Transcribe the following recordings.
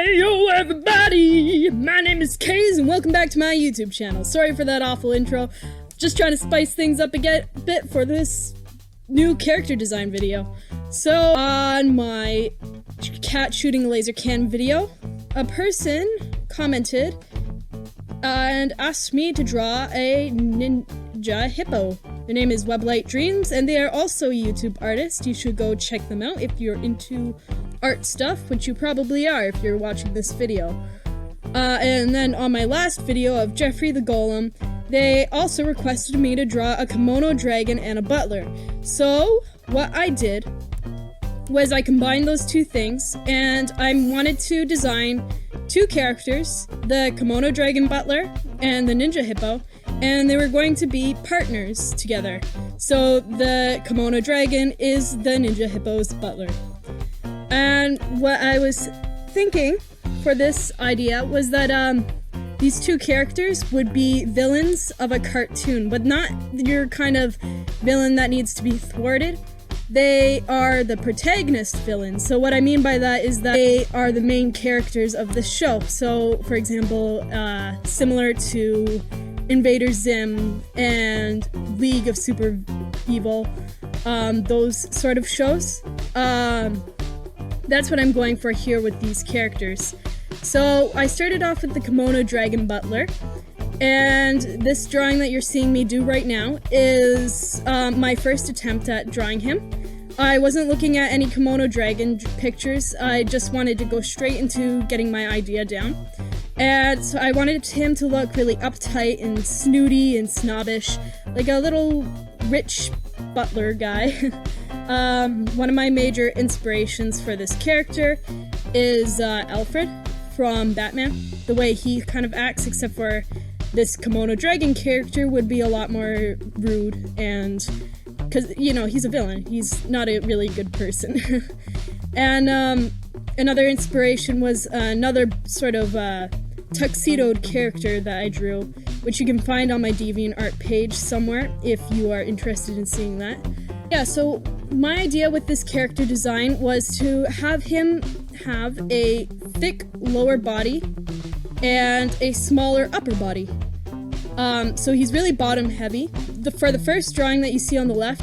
Heyo everybody! My name is Kayz and welcome back to my YouTube channel. Sorry for that awful intro. Just trying to spice things up a bit for this new character design video. So, on my cat shooting a laser cannon video, a person commented and asked me to draw a ninja hippo. Their name is Weblight Dreams, and they are also a YouTube artist. You should go check them out if you're into art stuff, which you probably are if you're watching this video. And then on my last video of Jeffrey the Golem, they also requested me to draw a Komono dragon and a butler. So, what I did was I combined those two things, and I wanted to design two characters, the Komono dragon butler and the ninja hippo, and they were going to be partners together. So the Komono dragon is the ninja hippo's butler. And what I was thinking for this idea was that these two characters would be villains of a cartoon, but not your kind of villain that needs to be thwarted. They are the protagonist villains. So what I mean by that is that they are the main characters of the show. So, for example, similar to Invader Zim and League of Super Evil, those sort of shows. That's what I'm going for here with these characters. So I started off with the Komono dragon butler, and this drawing that you're seeing me do right now is my first attempt at drawing him. I wasn't looking at any Komono dragon pictures. I just wanted to go straight into getting my idea down. And so I wanted him to look really uptight and snooty and snobbish, like a little rich butler guy. One of my major inspirations for this character is Alfred from Batman. The way he kind of acts, except for this Komono dragon character would be a lot more rude, and because, you know, he's a villain. He's not a really good person. And another inspiration was another sort of tuxedoed character that I drew, which you can find on my DeviantArt page somewhere if you are interested in seeing that. Yeah, so my idea with this character design was to have him have a thick lower body and a smaller upper body. So he's really bottom heavy. For the first drawing that you see on the left,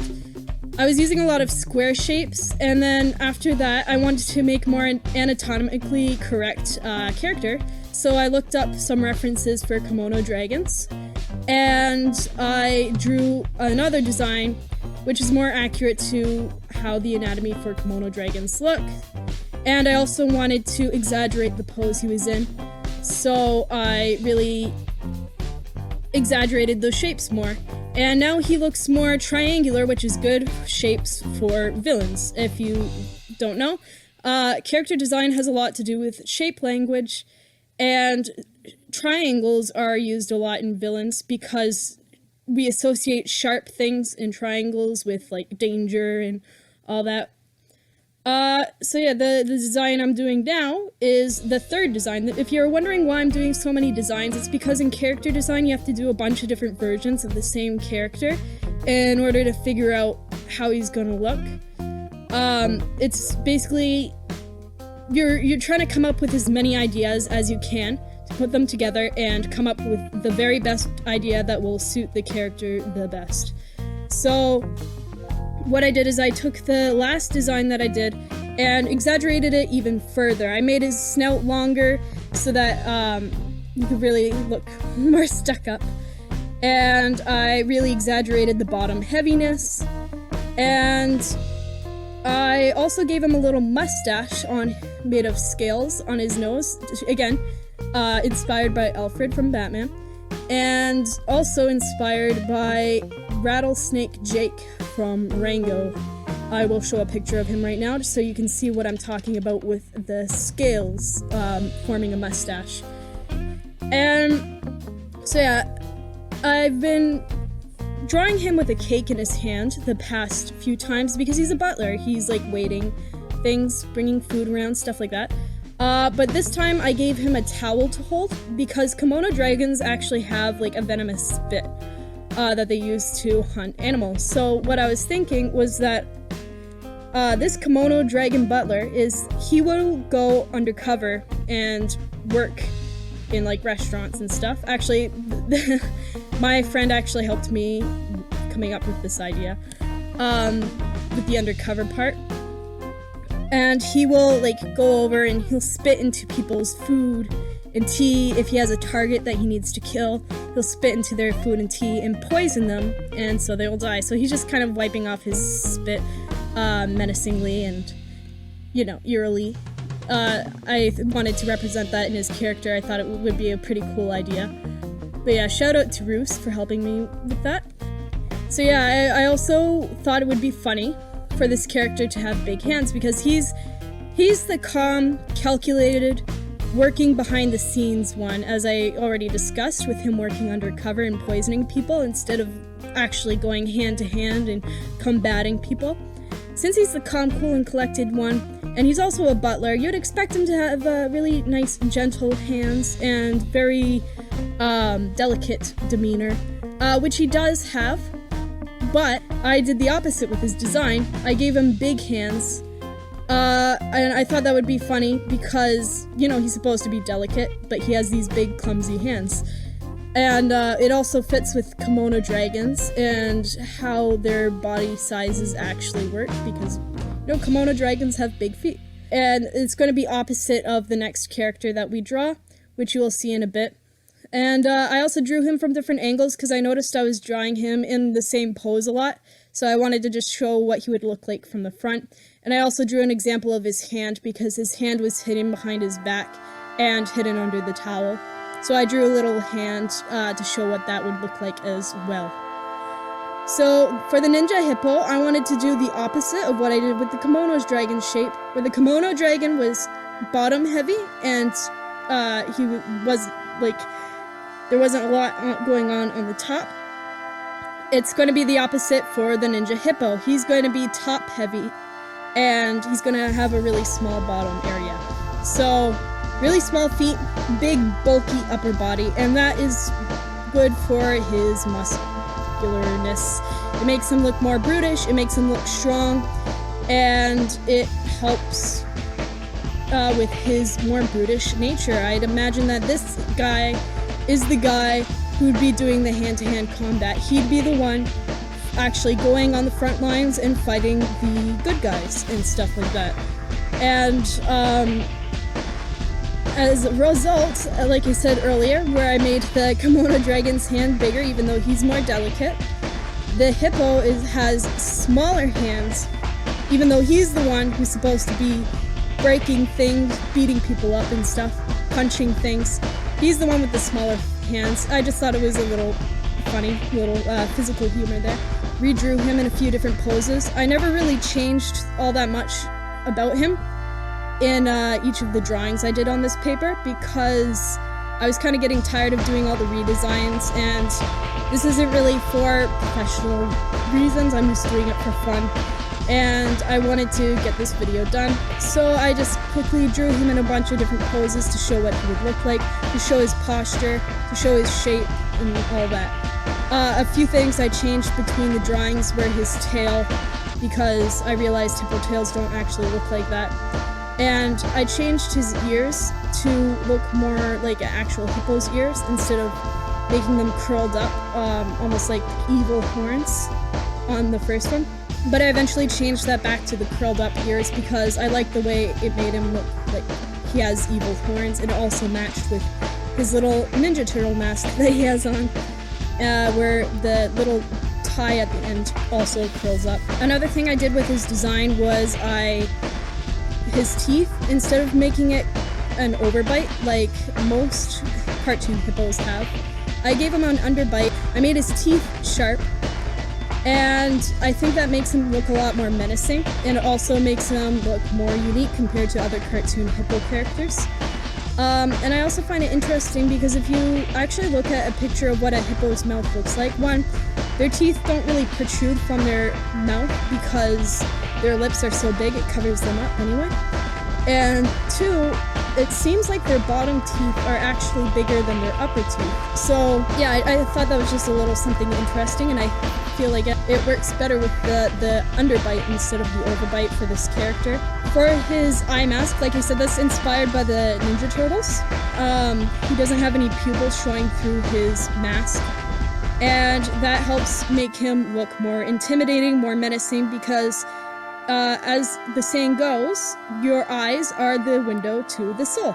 I was using a lot of square shapes, and then after that I wanted to make more anatomically correct character. So I looked up some references for Komono dragons, and I drew another design which is more accurate to how the anatomy for Komono dragons look. And I also wanted to exaggerate the pose he was in, so I really exaggerated those shapes more. And now he looks more triangular, which is good shapes for villains. If you don't know, character design has a lot to do with shape language, and triangles are used a lot in villains because we associate sharp things in triangles with, like, danger and all that. So yeah, the design I'm doing now is the third design. If you're wondering why I'm doing so many designs, it's because in character design you have to do a bunch of different versions of the same character in order to figure out how he's gonna look. It's basically, you're trying to come up with as many ideas as you can to put them together and come up with the very best idea that will suit the character the best. So what I did is I took the last design that I did and exaggerated it even further. I made his snout longer so that you could really look more stuck up. And I really exaggerated the bottom heaviness. And I also gave him a little mustache made of scales on his nose. Again, inspired by Alfred from Batman. And also inspired by Rattlesnake Jake from Rango. I will show a picture of him right now just so you can see what I'm talking about with the scales forming a mustache. And so yeah, I've been drawing him with a cake in his hand the past few times because he's a butler. He's like waiting things, bringing food around, stuff like that. But this time I gave him a towel to hold because Komono dragons actually have like a venomous spit that they use to hunt animals. So what I was thinking was that this Komono dragon butler he will go undercover and work in like restaurants and stuff. Actually, my friend actually helped me coming up with this idea with the undercover part. And he will like go over and he'll spit into people's food and tea. If he has a target that he needs to kill, he'll spit into their food and tea and poison them, and so they will die. So he's just kind of wiping off his spit menacingly and, you know, eerily. I wanted to represent that in his character. I thought it would be a pretty cool idea. But yeah, shout out to Roos for helping me with that. So yeah, I also thought it would be funny for this character to have big hands, because he's the calm, calculated, working behind the scenes one, as I already discussed, with him working undercover and poisoning people instead of actually going hand to hand and combating people. Since he's the calm, cool, and collected one, and he's also a butler, you'd expect him to have really nice, gentle hands and very delicate demeanor, which he does have. But I did the opposite with his design. I gave him big hands, and I thought that would be funny because, you know, he's supposed to be delicate, but he has these big, clumsy hands. And it also fits with Komono dragons and how their body sizes actually work, because, you know, Komono dragons have big feet. And it's going to be opposite of the next character that we draw, which you will see in a bit. And I also drew him from different angles because I noticed I was drawing him in the same pose a lot. So I wanted to just show what he would look like from the front. And I also drew an example of his hand because his hand was hidden behind his back and hidden under the towel. So I drew a little hand to show what that would look like as well. So for the Ninja Hippo, I wanted to do the opposite of what I did with the Komono's dragon shape, where the Komono dragon was bottom heavy and he was like, there wasn't a lot going on the top. It's going to be the opposite for the Ninja Hippo. He's going to be top heavy and he's going to have a really small bottom area. So really small feet, big bulky upper body, and that is good for his muscularness. It makes him look more brutish, it makes him look strong, and it helps with his more brutish nature. I'd imagine that this guy is the guy who'd be doing the hand-to-hand combat. He'd be the one actually going on the front lines and fighting the good guys and stuff like that. And as a result, like I said earlier, where I made the Komono dragon's hand bigger even though he's more delicate, the Hippo has smaller hands even though he's the one who's supposed to be breaking things, beating people up and stuff, punching things. He's the one with the smaller hands. I just thought it was a little funny, little physical humor there. Redrew him in a few different poses. I never really changed all that much about him in each of the drawings I did on this paper because I was kind of getting tired of doing all the redesigns, and this isn't really for professional reasons. I'm just doing it for fun, and I wanted to get this video done. So I just quickly drew him in a bunch of different poses to show what he would look like, to show his posture, to show his shape, and all that. A few things I changed between the drawings were his tail, because I realized hippo tails don't actually look like that. And I changed his ears to look more like an actual hippo's ears instead of making them curled up, almost like evil horns on the first one. But I eventually changed that back to the curled up ears because I liked the way it made him look like he has evil horns, and it also matched with his little Ninja Turtle mask that he has on, where the little tie at the end also curls up. Another thing I did with his design was his teeth, instead of making it an overbite like most cartoon hippos have, I gave him an underbite. I made his teeth sharp, and I think that makes him look a lot more menacing, and it also makes him look more unique compared to other cartoon hippo characters. And I also find it interesting because if you actually look at a picture of what a hippo's mouth looks like, one, their teeth don't really protrude from their mouth because their lips are so big it covers them up anyway. And 2, it seems like their bottom teeth are actually bigger than their upper teeth. So yeah, I thought that was just a little something interesting, and I feel like it works better with the underbite instead of the overbite for this character. For his eye mask, like I said, that's inspired by the Ninja Turtles. He doesn't have any pupils showing through his mask, and that helps make him look more intimidating, more menacing, because as the saying goes, your eyes are the window to the soul.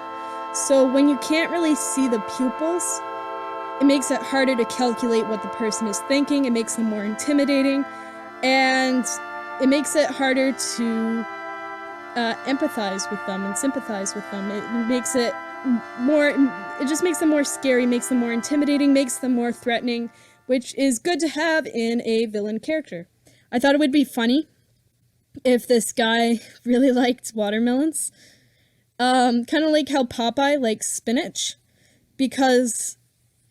So when you can't really see the pupils, it makes it harder to calculate what the person is thinking, it makes them more intimidating, and it makes it harder to empathize with them and sympathize with them. It just makes them more scary, makes them more intimidating, makes them more threatening, which is good to have in a villain character. I thought it would be funny if this guy really liked watermelons. Kind of like how Popeye likes spinach, because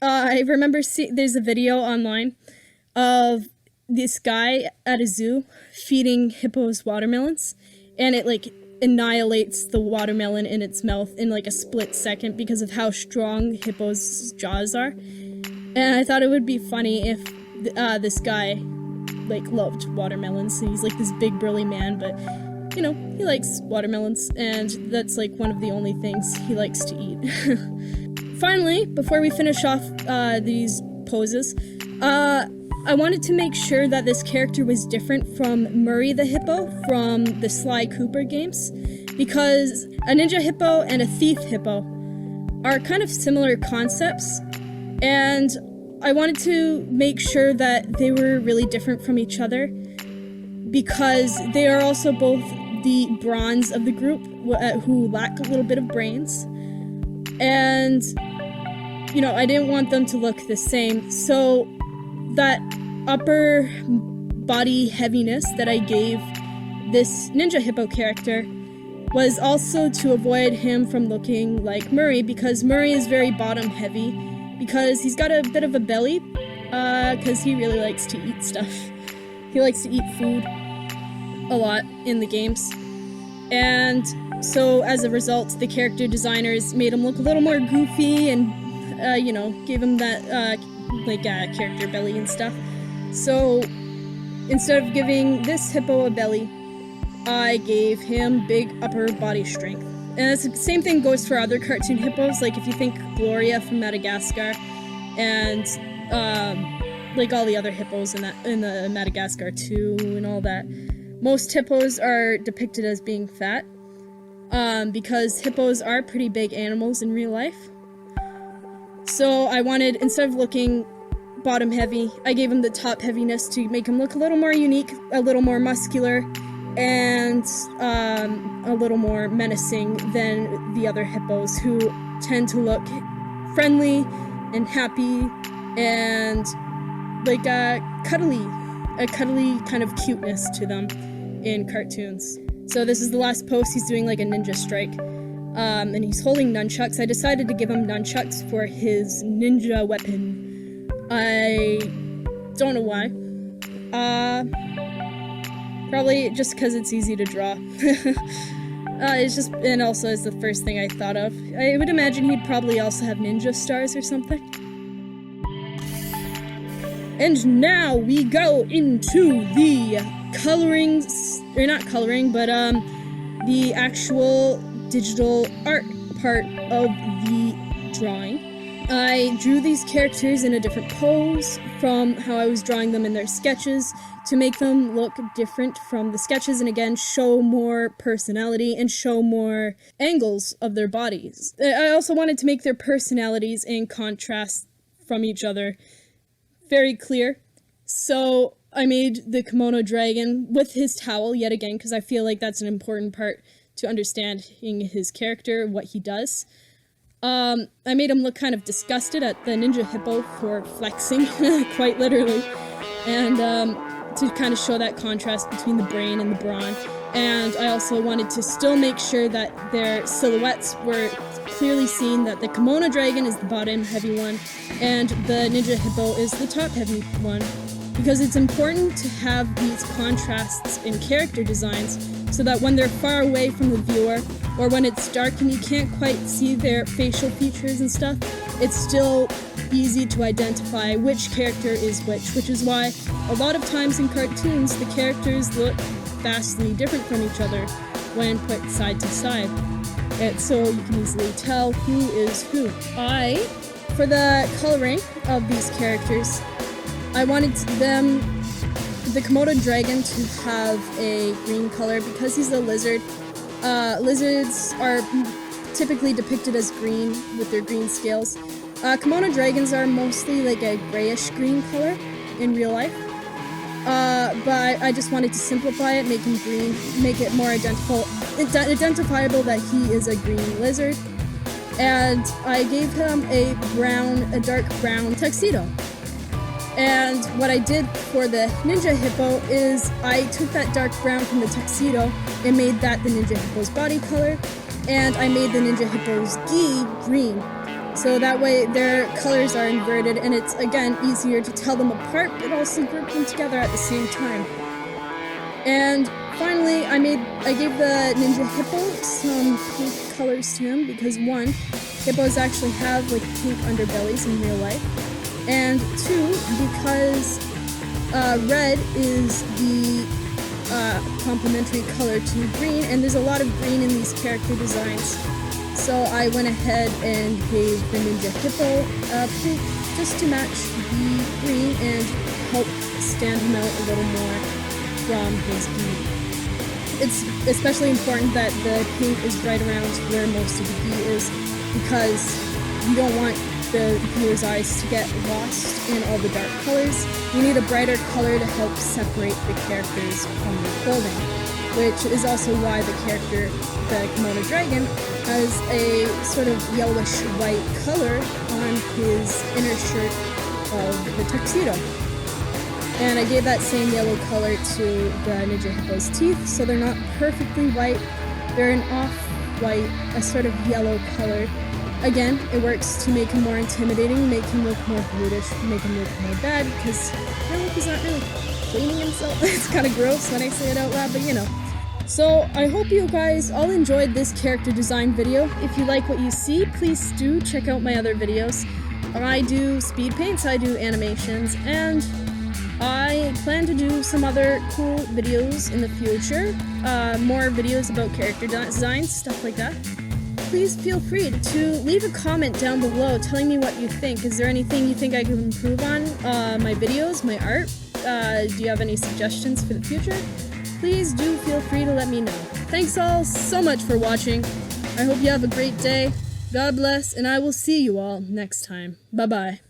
I remember there's a video online of this guy at a zoo feeding hippos watermelons, and it like annihilates the watermelon in its mouth in like a split second because of how strong hippos' jaws are. And I thought it would be funny if this guy like loved watermelons. He's like this big burly man, but you know, he likes watermelons, and that's like one of the only things he likes to eat. Finally, before we finish off these poses, I wanted to make sure that this character was different from Murray the Hippo from the Sly Cooper games, because a ninja hippo and a thief hippo are kind of similar concepts, and I wanted to make sure that they were really different from each other, because they are also both the bronze of the group who lack a little bit of brains. And, you know, I didn't want them to look the same, so that upper body heaviness that I gave this ninja hippo character was also to avoid him from looking like Murray, because Murray is very bottom heavy, because he's got a bit of a belly, because he really likes to eat stuff. He likes to eat food a lot in the games. And so as a result, the character designers made him look a little more goofy and, you know, gave him that, character belly and stuff. So instead of giving this hippo a belly, I gave him big upper body strength. And the same thing goes for other cartoon hippos, like if you think Gloria from Madagascar, and like all the other hippos in the Madagascar 2 and all that. Most hippos are depicted as being fat, because hippos are pretty big animals in real life. So I wanted, instead of looking bottom heavy, I gave him the top heaviness to make him look a little more unique, a little more muscular, and a little more menacing than the other hippos, who tend to look friendly and happy and like a cuddly kind of cuteness to them in cartoons. So this is the last post. He's doing like a ninja strike, and he's holding nunchucks. I decided to give him nunchucks for his ninja weapon. I don't know why. Probably just because it's easy to draw. And also it's the first thing I thought of. I would imagine he'd probably also have ninja stars or something. And now we go into the coloring, or not coloring, but the actual digital art part of the drawing. I drew these characters in a different pose from how I was drawing them in their sketches to make them look different from the sketches, and again show more personality and show more angles of their bodies. I also wanted to make their personalities in contrast from each other very clear. So I made the Komono dragon with his towel yet again, because I feel like that's an important part to understanding his character, what he does. I made him look kind of disgusted at the ninja hippo for flexing, quite literally, and to kind of show that contrast between the brain and the brawn. And I also wanted to still make sure that their silhouettes were clearly seen, that the Komono dragon is the bottom heavy one, and the ninja hippo is the top heavy one. because it's important to have these contrasts in character designs so that when they're far away from the viewer, or when it's dark and you can't quite see their facial features and stuff, it's still easy to identify which character is which is why a lot of times in cartoons the characters look vastly different from each other when put side to side. And so you can easily tell who is who. For the coloring of these characters, I wanted the Komodo dragon to have a green color because he's a lizard. Lizards are typically depicted as green with their green scales. Kmono dragons are mostly like a grayish green color in real life. But I just wanted to simplify it, make him green, make it more identifiable that he is a green lizard. And I gave him a dark brown tuxedo. And what I did for the Ninja Hippo is I took that dark brown from the tuxedo and made that the Ninja Hippo's body color, and I made the Ninja Hippo's gi green. So that way their colors are inverted and it's, again, easier to tell them apart but also group them together at the same time. And finally, I gave the Ninja Hippo some pink colors to him because 1, hippos actually have like pink underbellies in real life. And 2, because red is the complementary color to green, and there's a lot of green in these character designs. So I went ahead and gave the Ninja Hippo pink just to match the green and help stand him out a little more from his gi. It's especially important that the pink is right around where most of the gi is because you don't want the viewer's eyes to get lost in all the dark colors. You need a brighter color to help separate the characters from the clothing, which is also why the character, the Komono dragon, has a sort of yellowish-white color on his inner shirt of the tuxedo. And I gave that same yellow color to the Ninja Hippo's teeth, so they're not perfectly white. They're an off-white, a sort of yellow color. Again, it works to make him more intimidating, make him look more brutish, make him look more bad, because he's not really cleaning himself. It's kind of gross when I say it out loud, but you know. So, I hope you guys all enjoyed this character design video. If you like what you see, please do check out my other videos. I do speed paints, I do animations, and I plan to do some other cool videos in the future. More videos about character designs, stuff like that. Please feel free to leave a comment down below telling me what you think. Is there anything you think I could improve on? My videos, my art? Do you have any suggestions for the future? Please do feel free to let me know. Thanks all so much for watching. I hope you have a great day. God bless, and I will see you all next time. Bye-bye.